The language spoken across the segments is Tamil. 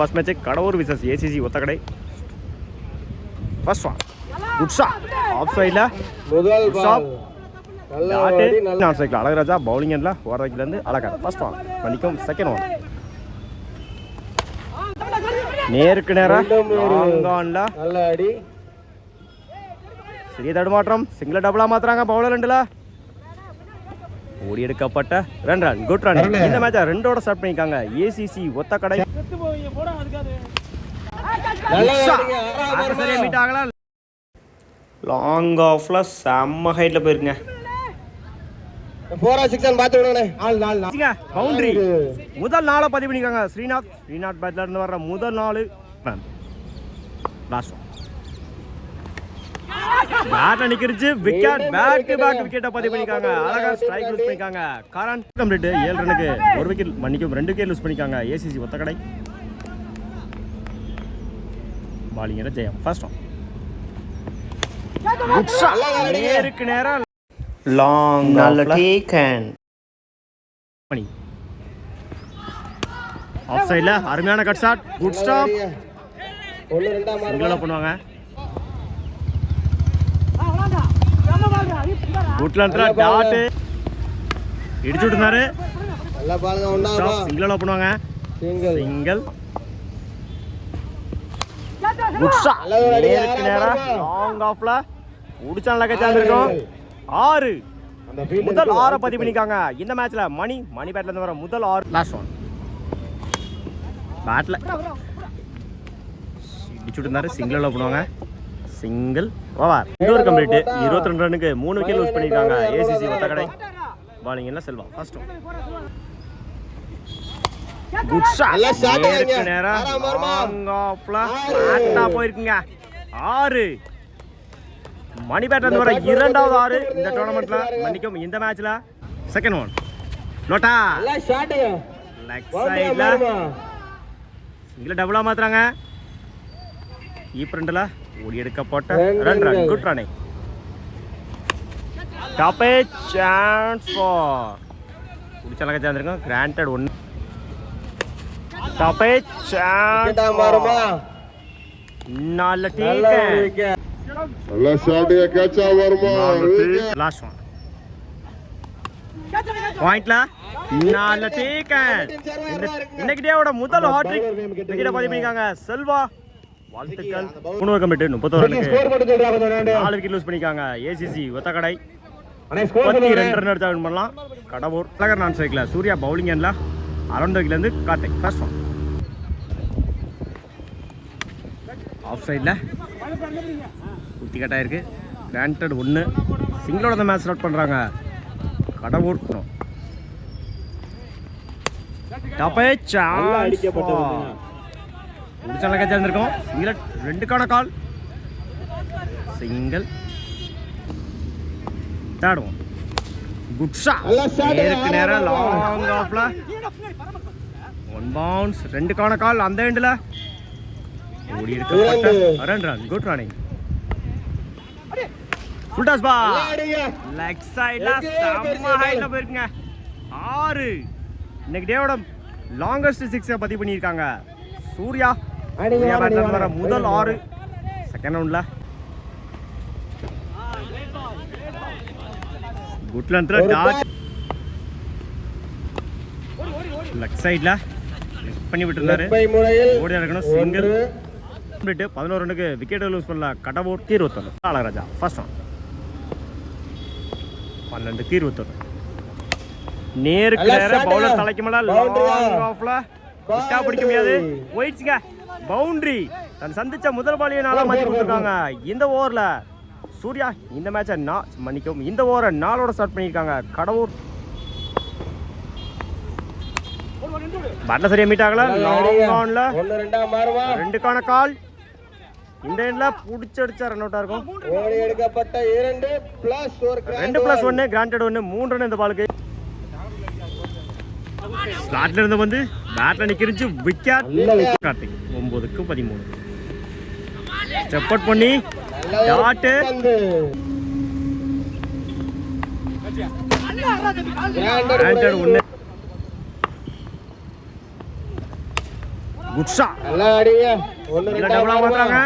First match Kadavur versus ACC Othakadai. First one good shot off சைடில் முதல் பால் ஆஃப் சைடில் அழகராஜா பவுலிங் எண்ணில் ஓரக்கிலேருந்து அழகா. ஃபர்ஸ்ட் ஒன் பண்ணிக்கும். செகண்ட் ஒன் நேருக்கு நேராக நல்ல அடி. சிறிய தடுமாற்றம். சிங்கிள் டபுளாக மாற்றுறாங்க பவுலர் ரெண்டில். ஓடி எடுக்கப்பட்ட 2 ரன். Good run. இந்த மேட்சை 2ஓட ஸ்டார்ட் பண்ணியிருக்காங்க ஏசிசி ஒத்தக்கடை. லாங் ஆஃப்ல செம்ம ஹைட்ல போயிருங்க. பவுண்டரி முதல் 4 பதிவு பண்ணிருக்காங்க ஸ்ரீநாத் பேட்ல இருந்து வர்ற முதல் 4 ரன். லாஸ்ட் ஒன் பேட் நிக்கிருச்சு. விக்கெட் பேக் டு பேக் விக்கெட்டை பதிவு பண்ணிருக்காங்க. அழகா ஸ்ட்ரைக் லூஸ் பண்ணிருக்காங்க. கரண்ட் கம்ப்ளீட் 7 ரனுக்கு 1 விக்கெட் மன்னிக்கும் 2 விக்கெட் லூஸ் பண்ணிருக்காங்க ஏசிசி ஒத்தக்கடை. பாலிங்கர ஜெயம். ஃபர்ஸ்ட் ஒன் குட் ஷாட் நேருக்கு நேரா லாங் நல்ல டேக்கன் பண்ணி ஆஃப் சைடுல அருமையான கட் ஷாட். Good stop. சிங்கிளா பண்ணுவாங்க. குட்லன்ட்ல டாட் இடிச்சு விட்டுனாரு. நல்ல பாலுங்க. ஒண்ணாமா சிங்கிளா பண்ணுவாங்க. சிங்கிள் குட் ஷாட் நேருக்கு நேரா லாங் ஆஃப்ல உடிச்சா நல்லா கட்சா இருக்கும். 6 முதல் 6 பதிவு பண்ணிருக்காங்க இந்த மேட்ச்ல. மணி பேட்ல இருந்து வர முதல் 6. லாஸ்ட் ஒன் பேட்ல இடிச்சு விட்டுனாரு. சிங்கிளா பண்ணுவாங்க. Single over. இன்னொரு கம்ப்ளீட் 22 ரனுக்கு 3 விக்கெட் லூஸ் பண்ணிருக்காங்க ஏசிசி ஒத்தக்கடை. பாலிங் என்ன Selva. First one good shot நேருக்கு நேரா லாங் ஆஃப்ல ஃபிளாட்டா போயிருக்குங்க. 6 மணி பேட்ல இருந்து வர 2வது 6 இந்த டோர்னமெண்ட்ல மன்னிக்கும் இந்த மேட்ச்ல. செகண்ட் ஒன் லோட்டா லெக் சைடுல சிங்கிள் டபுளா மாத்துறாங்க. ஈப்ரண்ட்ல ஓடி எடுக்கப்பட்ட 2 run. Good running. Top a chance for குடிச்சலக சேர்ந்திருக்கோம். கிராண்டட் 1 டாப் ஏ சான்ஸ் மாறுமா. நல்ல டேக்கன் நல்ல ஷாட் கேட்சா வருமா. லாஸ்ட் ஒன் பாயிண்ட்ல நல்ல டேக்கன். இன்னைக்கு டேவோட முதல் ஹாட்ரிக் விக்கெட் பதிவு பண்ணிருக்காங்க செல்வா. வாழ்த்துக்கள். 3 கம்ப்ளீட் 31 ரனுக்கு 4 விக்கெட் லூஸ் பண்ணிருக்காங்க ஏசிசி ஒத்தக்கடை. 32 ரன் எடுத்து வின் பண்ணலாம் கடவுர். அழகர் நான் சைக்கிள் சூர்யா பவுலிங் எண்ணில் அரௌண்ட் இருந்து கார்த்திக். ஃபர்ஸ்ட் ஒன் ஆஃப் சைடில் குத்தி கட்டாயிருக்கு. கிராண்டட் 1 சிங்கிளோட அந்த மேட்ச் ஸ்டார்ட் பண்ணுறாங்க கடவுர். டாப்பே சான்ஸ் முடிச்சால சேர்ந்துருக்கோம். சிங்கிள் 2க்கான call. Single third one good shot நேருக்கு நேரா லாங் ஆஃப்ல 1 பவுன்ஸ் 2க்கான கால். அந்த எண்டில் ஓடி எடுக்கப்பட்ட 2 run. Good running. Full toss ball leg சைடுல செம்ம ஹைட்ல போயிருக்குங்க. 6 இன்னைக்கு டேவோட லாங்கஸ்ட் 6 பதிவு பண்ணியிருக்காங்க சூர்யா. பேட்ல வர முதல் 6 செகண்ட் ரவுண்ட்ல. குட்லன்ட்ல டாட் லெக் சைடுல பண்ணி விட்டுருந்தாரு. ஓடி நடக்கணும். சிங்கிள் 11 ரனுக்கு விக்கெட் லூஸ் பண்ணல கடவுர். 21 அழகராஜா. ஃபர்ஸ்ட் ஒன் 12க்கு 21 நேருக்கு நேரா பவுலர் தலைக்கு மேல லாங் ஆஃப்ல விட்டா பிடிக்க முடியாது. போயிடுச்சுங்க பவுண்டரி. தன் சந்திச்ச முதல் பாலியை நாளா மாற்றி கொடுத்துருக்காங்க இந்த ஓவரில். சூர்யா இந்த மேட்சை மன்னிக்கும் இந்த ஓவரை 4ஓட ஸ்டார்ட் பண்ணியிருக்காங்க கடவுர். பேட்ல சரியா மீட் ஆகல. லாங் ஆன்ல 2க்கான கால். இந்த எண்ட்ல புடிச்சடிச்சா ரன் அவுட்டா இருக்கும். ஓடி எடுக்கப்பட்ட 2+1 கிராண்டட் 1 3 ரன் இந்த பாலுக்கு. ஸ்லாட்ல இருந்து வந்து பேட்ல நிக்கிருச்சு. விக்கெட் கார்த்திக். 9க்கு 13 ஸ்டெப் அவுட் பண்ணி டாட் கிராண்டட் 1 குட் ஷாட். நல்லா அடிங்க. இதுல டபுளா மாத்துறாங்க.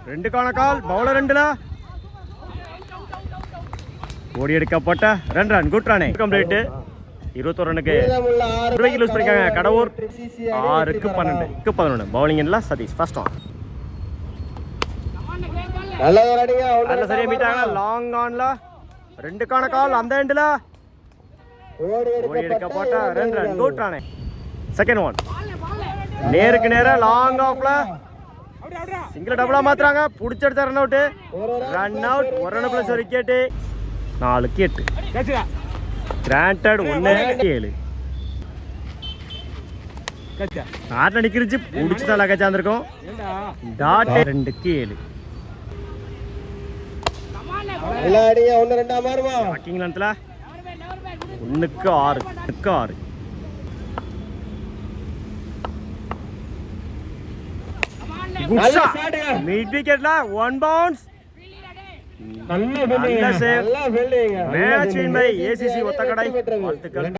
2க்கான கால். பவுலர் 2ல ஓடி எடுக்கப்பட்ட 2 ரன். Good run. கம்ப்ளீட். 21 ரனுக்கு லூஸ் பண்ணிருக்காங்க. கடவுர் 6க்கு 12. பவுலிங் எண்ணில் சதீஷ் ஃபர்ஸ்ட் ஆன். நல்ல ஒரு அடிங்க. நல்ல சரியா மீட்டாங்க. லாங் ஆன்ல 2க்கான கால். அந்த எண்ட்ல ஓடி எடுக்கப்பட்ட 2 run. Good run. Second one. நேருக்கு நேரா லாங் ஆஃப்ல சிங்கிள் டபுளா மாத்துறாங்க. புடிச்சு எடுத்த run out. Run out. 1 run plus ஒரு விக்கெட். 4க்கு 8. கிராண்டட் 1-7. ஆட்ல நிக்கிருச்சு. புடிச்சு தான் லக்கா சாந்திருக்கோம். டாட் 2க்கு 7. நல்லா அடிங்க. 1-2 மாறுமா. வாக்கிங் லென்த்ல 1க்கு 6. 1க்கு 6. Good shot. மிட் விக்கெட்ல 1 பவுன்ஸ். நல்ல save. Match win by ACC Othakadai. வாழ்த்துக்கள்.